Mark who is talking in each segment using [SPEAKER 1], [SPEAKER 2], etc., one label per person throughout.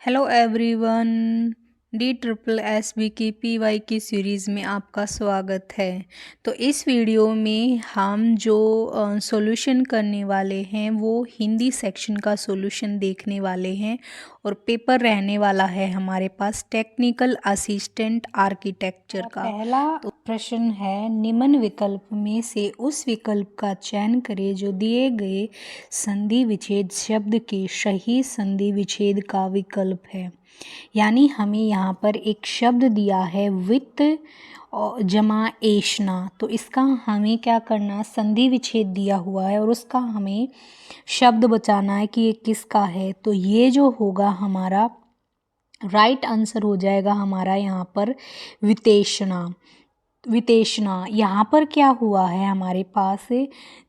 [SPEAKER 1] Hello everyone. D triple S B की P Y की series में आपका स्वागत है। तो इस वीडियो में हम जो सॉल्यूशन करने वाले हैं वो हिंदी सेक्शन का सॉल्यूशन देखने वाले हैं और पेपर रहने वाला है हमारे पास टेक्निकल असिस्टेंट आर्किटेक्चर का। पहला प्रश्न है, निम्न विकल्प में से उस विकल्प का चयन करें जो दिए गए संधि विच्छेद शब्द के सही संधि विच्छेद का विकल्प है। यानी हमें यहाँ पर एक शब्द दिया है वित्त जमा एशना, तो इसका हमें क्या करना, संधि विच्छेद दिया हुआ है और उसका हमें शब्द बचाना है कि ये किसका है। तो ये जो होगा हमारा राइट आंसर हो जाएगा हमारा यहाँ पर वितेशना। यहाँ पर क्या हुआ है हमारे पास,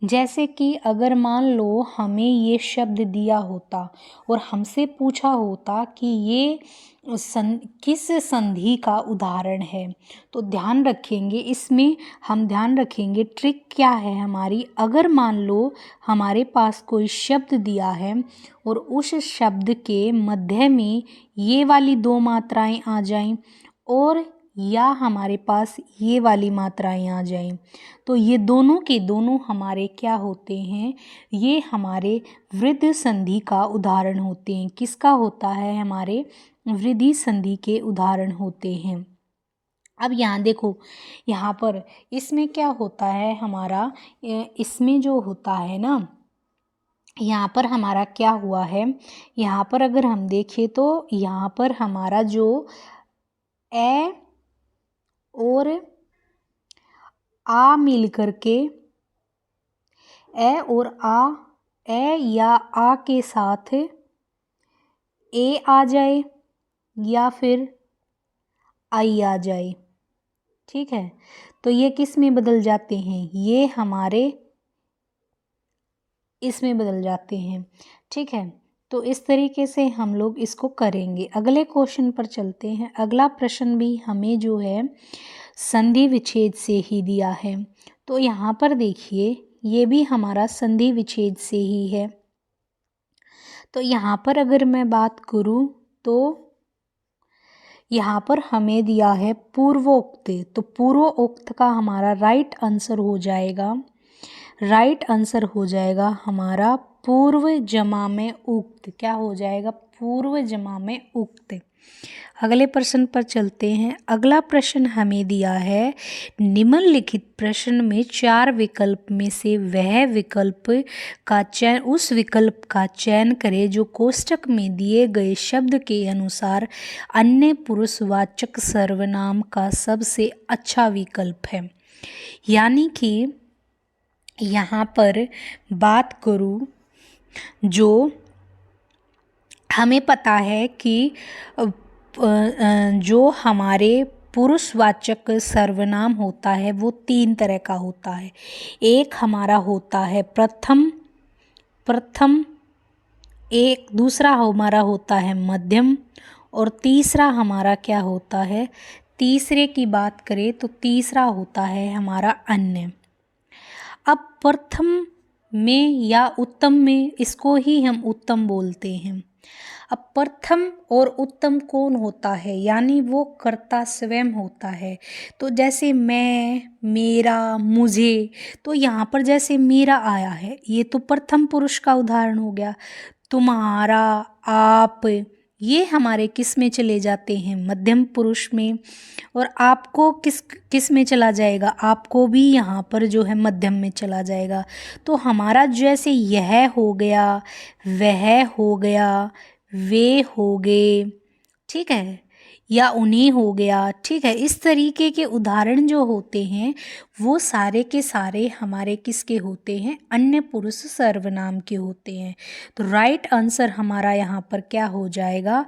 [SPEAKER 1] जैसे कि अगर मान लो हमें ये शब्द दिया होता और हमसे पूछा होता कि ये किस संधि का उदाहरण है, तो ध्यान रखेंगे इसमें, हम ध्यान रखेंगे ट्रिक क्या है हमारी। अगर मान लो हमारे पास कोई शब्द दिया है और उस शब्द के मध्य में ये वाली दो मात्राएं आ जाएं और या हमारे पास ये वाली मात्राएं आ जाएं, तो ये दोनों के दोनों हमारे क्या होते हैं, ये हमारे वृद्ध संधि का उदाहरण होते हैं। किसका होता है, हमारे वृद्धि संधि के उदाहरण होते हैं। अब यहाँ देखो, यहाँ पर इसमें क्या होता है हमारा, इसमें जो होता है ना, यहाँ पर हमारा क्या हुआ है, यहाँ पर अगर हम देखें तो यहाँ पर हमारा जो ए और आ मिल करके ए और आ, ए या आ के साथ ए आ जाए या फिर आई आ जाए, ठीक है। तो ये किस में बदल जाते हैं, ये हमारे इसमें बदल जाते हैं, ठीक है। तो इस तरीके से हम लोग इसको करेंगे। अगले क्वेश्चन पर चलते हैं। अगला प्रश्न भी हमें जो है संधि विच्छेद से ही दिया है। तो यहाँ पर देखिए, ये भी हमारा संधि विच्छेद से ही है। तो यहाँ पर अगर मैं बात करूँ तो यहाँ पर हमें दिया है पूर्वोक्त, तो पूर्वोक्त का हमारा राइट आंसर हो जाएगा, हमारा पूर्व जमा में उक्त। क्या हो जाएगा, पूर्व जमा में उक्त। अगले प्रश्न पर चलते हैं। अगला प्रश्न हमें दिया है, निम्नलिखित प्रश्न में 4 विकल्प में से वह विकल्प का चयन, उस विकल्प का चयन करें जो कोष्ठक में दिए गए शब्द के अनुसार अन्य पुरुषवाचक सर्वनाम का सबसे अच्छा विकल्प है। यानी कि यहाँ पर बात करूँ, जो हमें पता है कि जो हमारे पुरुषवाचक सर्वनाम होता है वो 3 तरह का होता है। एक हमारा होता है प्रथम, एक दूसरा हमारा होता है मध्यम और तीसरा हमारा क्या होता है, तीसरे की बात करें तो तीसरा होता है हमारा अन्य। अब प्रथम में या उत्तम में, इसको ही हम उत्तम बोलते हैं। अब प्रथम और उत्तम कौन होता है, यानी वो कर्ता स्वयं होता है। तो जैसे मैं, मेरा, मुझे, तो यहाँ पर जैसे मेरा आया है, ये तो प्रथम पुरुष का उदाहरण हो गया। तुम्हारा, आप, ये हमारे किस में चले जाते हैं, मध्यम पुरुष में। और आपको किस में चला जाएगा, आपको भी यहाँ पर जो है मध्यम में चला जाएगा। तो हमारा जैसे यह हो गया, वह हो गया, वे हो गए, ठीक है, या उन्हें हो गया, ठीक है। इस तरीके के उदाहरण जो होते हैं वो सारे के सारे हमारे किसके होते हैं, अन्य पुरुष सर्वनाम के होते हैं। तो राइट आंसर हमारा यहाँ पर क्या हो जाएगा,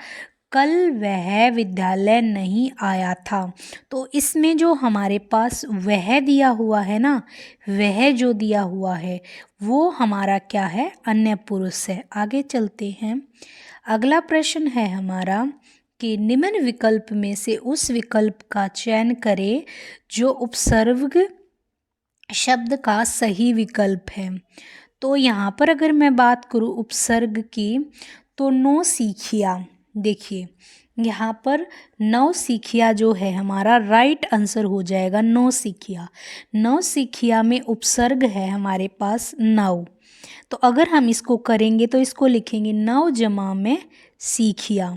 [SPEAKER 1] कल वह विद्यालय नहीं आया था। तो इसमें जो हमारे पास वह दिया हुआ है ना, वह जो दिया हुआ है वो हमारा क्या है, अन्य पुरुष है। आगे चलते हैं। अगला प्रश्न है हमारा कि निम्न विकल्प में से उस विकल्प का चयन करें जो उपसर्ग शब्द का सही विकल्प है। तो यहाँ पर अगर मैं बात करूँ उपसर्ग की, तो नो सीखिया, देखिए यहाँ पर नौसिखिया जो है हमारा राइट आंसर हो जाएगा नौसिखिया। नौसिखिया में उपसर्ग है हमारे पास नौ, तो अगर हम इसको करेंगे तो इसको लिखेंगे नौ जमा में सीखिया,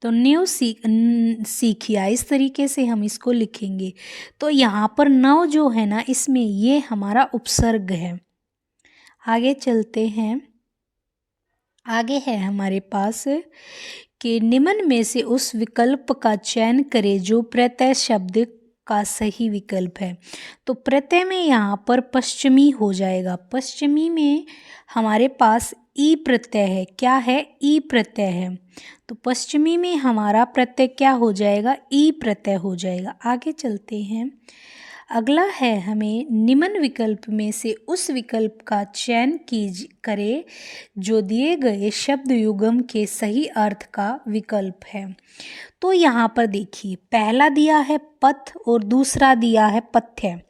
[SPEAKER 1] तो न्यू सीखिया, इस तरीके से हम इसको लिखेंगे। तो यहाँ पर नौ जो है ना, इसमें ये हमारा उपसर्ग है। आगे चलते हैं, आगे है हमारे पास कि निम्न में से उस विकल्प का चयन करें जो प्रत्यय शब्द का सही विकल्प है। तो प्रत्यय में यहाँ पर पश्चिमी हो जाएगा। पश्चिमी में हमारे पास ई प्रत्यय है। क्या है? ई प्रत्यय है। तो पश्चिमी में हमारा प्रत्यय क्या हो जाएगा? ई प्रत्यय हो जाएगा। आगे चलते हैं, अगला है हमें निम्न विकल्प में से उस विकल्प का चयन करें जो दिए गए शब्द युग्म के सही अर्थ का विकल्प है। तो यहाँ पर देखिए, पहला दिया है पथ और दूसरा दिया है पथ्य।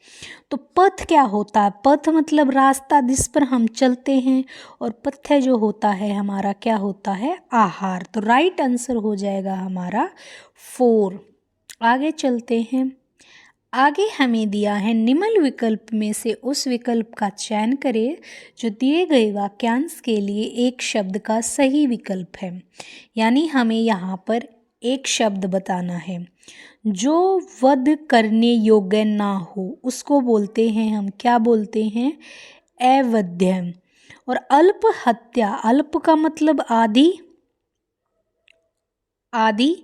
[SPEAKER 1] तो पथ क्या होता है? पथ मतलब रास्ता जिस पर हम चलते हैं, और पथ्य जो होता है हमारा क्या होता है? आहार। तो राइट आंसर हो जाएगा हमारा 4। आगे चलते हैं, आगे हमें दिया है निम्न विकल्प में से उस विकल्प का चयन करें जो दिए गए वाक्यांश के लिए एक शब्द का सही विकल्प है। यानी हमें यहाँ पर एक शब्द बताना है जो वध करने योग्य ना हो, उसको बोलते हैं हम, क्या बोलते हैं? अवध्य। और अल्प हत्या, अल्प का मतलब आधी, आदि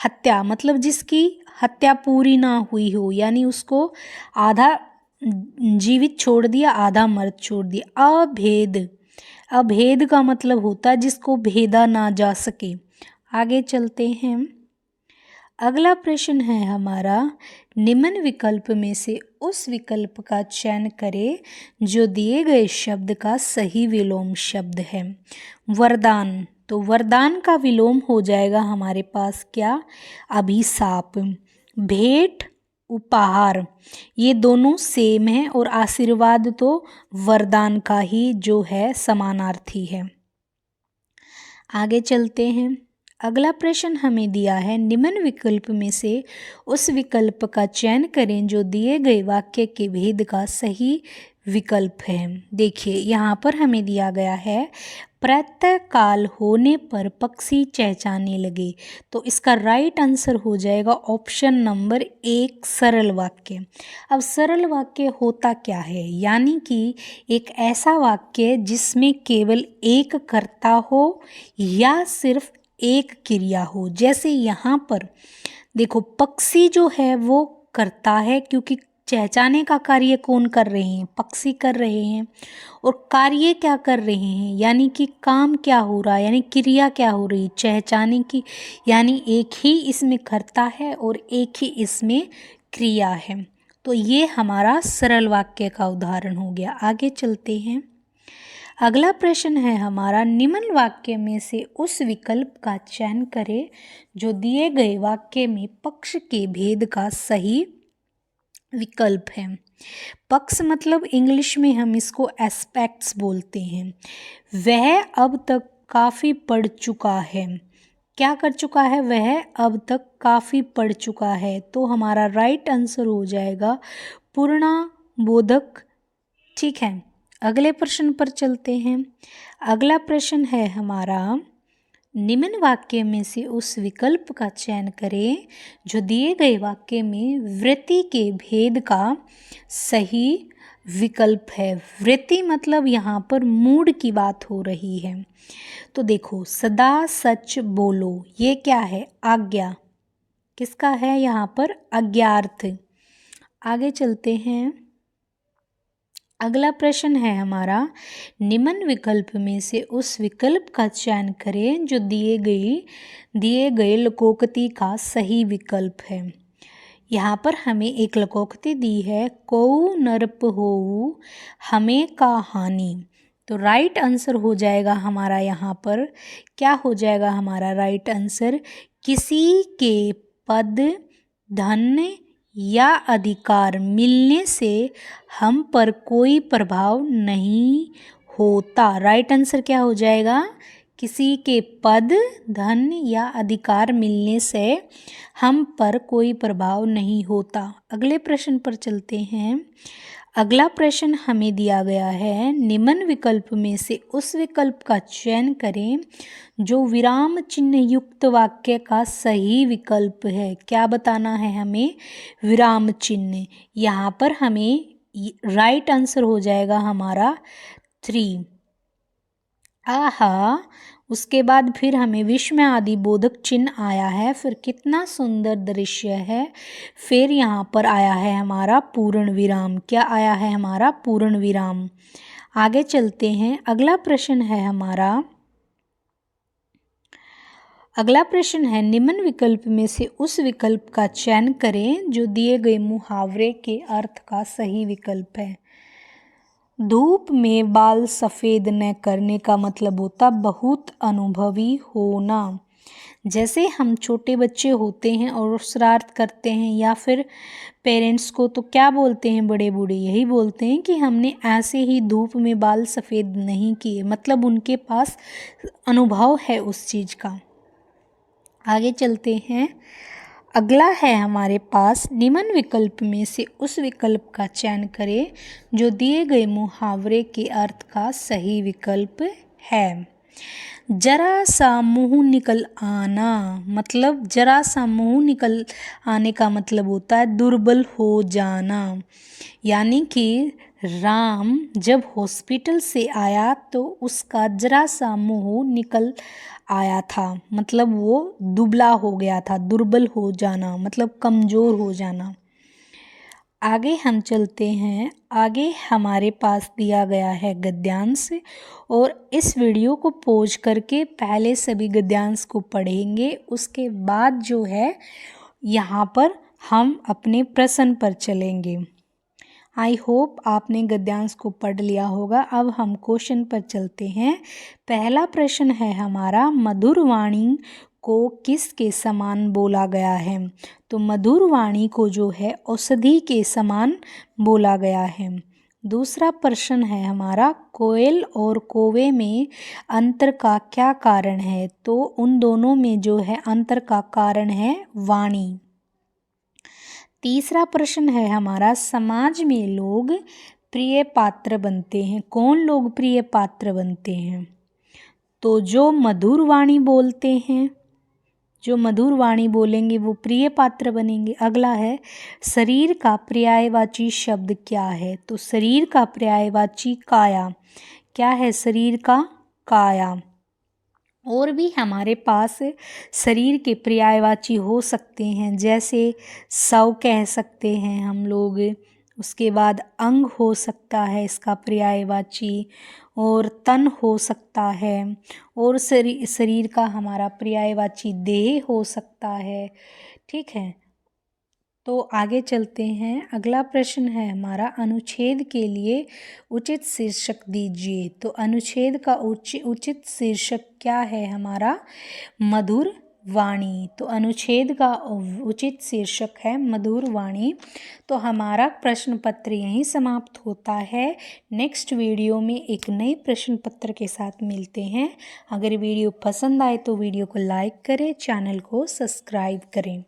[SPEAKER 1] हत्या मतलब जिसकी हत्या पूरी ना हुई हो, यानी उसको आधा जीवित छोड़ दिया, आधा मर्द छोड़ दिया। अभेद, अभेद का मतलब होता है जिसको भेदा ना जा सके। आगे चलते हैं, अगला प्रश्न है हमारा, निम्न विकल्प में से उस विकल्प का चयन करें जो दिए गए शब्द का सही विलोम शब्द है। वरदान, तो वरदान का विलोम हो जाएगा हमारे पास क्या? अभिशाप। भेंट, उपहार, ये दोनों सेम है, और आशीर्वाद तो वरदान का ही जो है समानार्थी है। आगे चलते हैं, अगला प्रश्न हमें दिया है निम्न विकल्प में से उस विकल्प का चयन करें जो दिए गए वाक्य के भेद का सही विकल्प है। देखिए यहाँ पर हमें दिया गया है प्रातः काल होने पर पक्षी चहचहाने लगे, तो इसका राइट आंसर हो जाएगा ऑप्शन नंबर 1 सरल वाक्य। अब सरल वाक्य होता क्या है? यानी कि एक ऐसा वाक्य जिसमें केवल एक कर्ता हो या सिर्फ एक क्रिया हो। जैसे यहाँ पर देखो, पक्षी जो है वो कर्ता है, क्योंकि चहचहाने का कार्य कौन कर रहे हैं? पक्षी कर रहे हैं। और कार्य क्या कर रहे हैं? यानी कि काम क्या हो रहा है, यानी क्रिया क्या हो रही? चहचहाने की। यानी एक ही इसमें कर्ता है और एक ही इसमें क्रिया है। तो ये हमारा सरल वाक्य का उदाहरण हो गया। आगे चलते हैं, अगला प्रश्न है हमारा, निम्न वाक्य में से उस विकल्प का चयन करें जो दिए गए वाक्य में पक्ष के भेद का सही विकल्प है। पक्ष मतलब इंग्लिश में हम इसको एस्पेक्ट्स बोलते हैं। वह अब तक काफ़ी पढ़ चुका है। क्या कर चुका है? वह अब तक काफ़ी पढ़ चुका है। तो हमारा राइट आंसर हो जाएगा पूर्णबोधक। ठीक है, अगले प्रश्न पर चलते हैं। अगला प्रश्न है हमारा, निम्न वाक्य में से उस विकल्प का चयन करें जो दिए गए वाक्य में वृत्ति के भेद का सही विकल्प है। वृत्ति मतलब यहाँ पर मूड की बात हो रही है। तो देखो, सदा सच बोलो, ये क्या है? आज्ञा। किसका है यहाँ पर? आज्ञार्थ। आगे चलते हैं, अगला प्रश्न है हमारा, निम्न विकल्प में से उस विकल्प का चयन करें जो दिए गए लोकोक्ति का सही विकल्प है। यहाँ पर हमें एक लोकोक्ति दी है, कोउ नरप होऊ हमें का हानि। तो राइट आंसर हो जाएगा हमारा यहाँ पर, क्या हो जाएगा हमारा राइट आंसर? किसी के पद, धन या अधिकार मिलने से हम पर कोई प्रभाव नहीं होता। राइट आंसर क्या हो जाएगा? किसी के पद, धन या अधिकार मिलने से हम पर कोई प्रभाव नहीं होता। अगले प्रश्न पर चलते हैं। अगला प्रश्न हमें दिया गया है, निम्न विकल्प में से उस विकल्प का चयन करें जो विराम चिन्ह युक्त वाक्य का सही विकल्प है। क्या बताना है हमें? विराम चिन्ह। यहाँ पर हमें राइट आंसर हो जाएगा हमारा 3। आहा, उसके बाद फिर हमें विस्मय आदि बोधक चिन्ह आया है। फिर कितना सुंदर दृश्य है। फिर यहाँ पर आया है हमारा पूर्ण विराम। क्या आया है हमारा? पूर्ण विराम। आगे चलते हैं। अगला प्रश्न है हमारा, अगला प्रश्न है, निम्न विकल्प में से उस विकल्प का चयन करें जो दिए गए मुहावरे के अर्थ का सही विकल्प है। धूप में बाल सफ़ेद न करने का मतलब होता बहुत अनुभवी होना। जैसे हम छोटे बच्चे होते हैं और शरारत करते हैं या फिर पेरेंट्स को तो क्या बोलते हैं बड़े बूढ़े? यही बोलते हैं कि हमने ऐसे ही धूप में बाल सफ़ेद नहीं किए, मतलब उनके पास अनुभव है उस चीज़ का। आगे चलते हैं। अगला है हमारे पास, निम्न विकल्प में से उस विकल्प का चयन करें जो दिए गए मुहावरे के अर्थ का सही विकल्प है। जरा सा मुंह निकल आना, मतलब जरा सा मुंह निकल आने का मतलब होता है दुर्बल हो जाना। यानी कि राम जब हॉस्पिटल से आया तो उसका जरा सा मुंह निकल आया था, मतलब वो दुबला हो गया था। दुर्बल हो जाना मतलब कमज़ोर हो जाना। आगे हम चलते हैं। आगे हमारे पास दिया गया है गद्यांश, और इस वीडियो को पॉज करके पहले सभी गद्यांश को पढ़ेंगे। उसके बाद जो है यहाँ पर हम अपने प्रश्न पर चलेंगे। आई होप आपने गद्यांश को पढ़ लिया होगा। अब हम क्वेश्चन पर चलते हैं। पहला प्रश्न है हमारा, मधुर वाणी को किसके समान बोला गया है? तो मधुर वाणी को जो है औषधि के समान बोला गया है। दूसरा प्रश्न है हमारा, कोयल और कौवे में अंतर का क्या कारण है? तो उन दोनों में जो है अंतर का कारण है वाणी। तीसरा प्रश्न है हमारा, समाज में लोग प्रिय पात्र बनते हैं। कौन लोग प्रिय पात्र बनते हैं? तो जो मधुर वाणी बोलते हैं, जो मधुर वाणी बोलेंगे वो प्रिय पात्र बनेंगे। अगला है, शरीर का पर्यायवाची शब्द क्या है? तो शरीर का पर्यायवाची काया। क्या है शरीर का? काया। और भी हमारे पास शरीर के पर्यायवाची हो सकते हैं, जैसे शव कह सकते हैं हम लोग। उसके बाद अंग हो सकता है इसका पर्यायवाची, और तन हो सकता है, और शरीर का हमारा पर्यायवाची देह हो सकता है। ठीक है, तो आगे चलते हैं। अगला प्रश्न है हमारा, अनुच्छेद के लिए उचित शीर्षक दीजिए। तो अनुच्छेद का उचित शीर्षक क्या है हमारा? मधुर वाणी। तो अनुच्छेद का उचित शीर्षक है मधुर वाणी। तो हमारा प्रश्न पत्र यहीं समाप्त होता है। नेक्स्ट वीडियो में एक नए प्रश्न पत्र के साथ मिलते हैं। अगर वीडियो पसंद आए तो वीडियो को लाइक करें, चैनल को सब्सक्राइब करें।